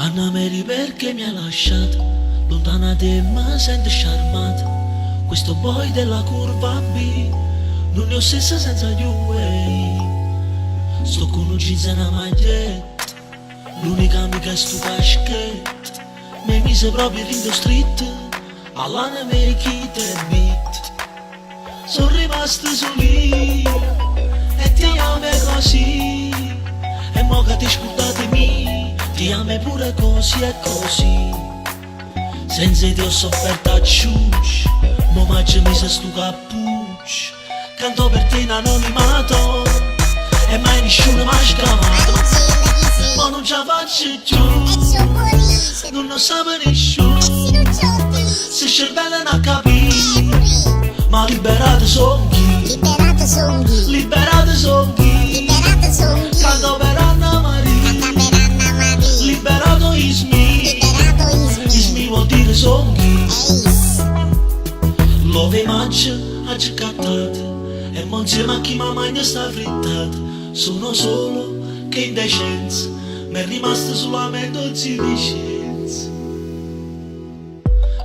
Anna Mary perché mi ha lasciato, lontana te mi sento sciarmata. Questo boy della curva B non ne ho stessa senza gli way. Sto con un jeans e una maglietta, l'unica amica è stu caschetta. Mi mise proprio in the street, all'Anna Mary chi te beat. Sono rimasto soli e ti amo così. E mo che ti scordate ti amo pure così e così. Senza ti ho sofferto a ciucci, mo mangia mi sa stu cappuccio. Canto per te in anonimato e mai nessuno mi ha scamato. Ma non ce la faccio più, non lo sa nessuno. Se il cervello non capisce, ma liberato son chi, liberato son chi. Canto per Anna Maria, liberato is me vuol dire son chi. Love mangia a giocattate e non insieme a chi mamma ne sta frittata. Sono solo che indecenza, mi è rimasta solamente insipiscenza.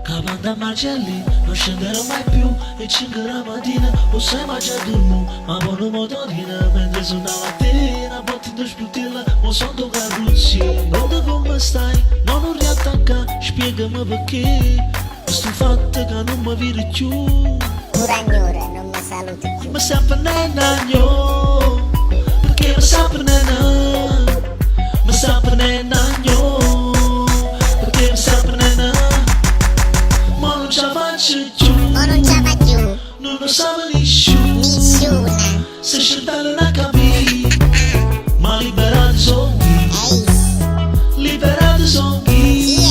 Cavando a Marcelli, non scenderò mai più. E 5 la mattina, o sai mangiato il mu. Ma buona motorina, mentre sono la mattina. Botti in spiutella, o sono tu carruzzi. Non te come stai, non riattaccare. Spiegami perché, questo fatto che non mi vedi più. Uragnore, non mi saluti più. Ma sempre nenagno, perché mi sempre nenagno. Mi sempre nenagno, perché mi sempre nenagno. Ma non ce la faccio più, non lo sa nessuno. Se il cervello non capisce, ma liberato son chi, liberato son chi.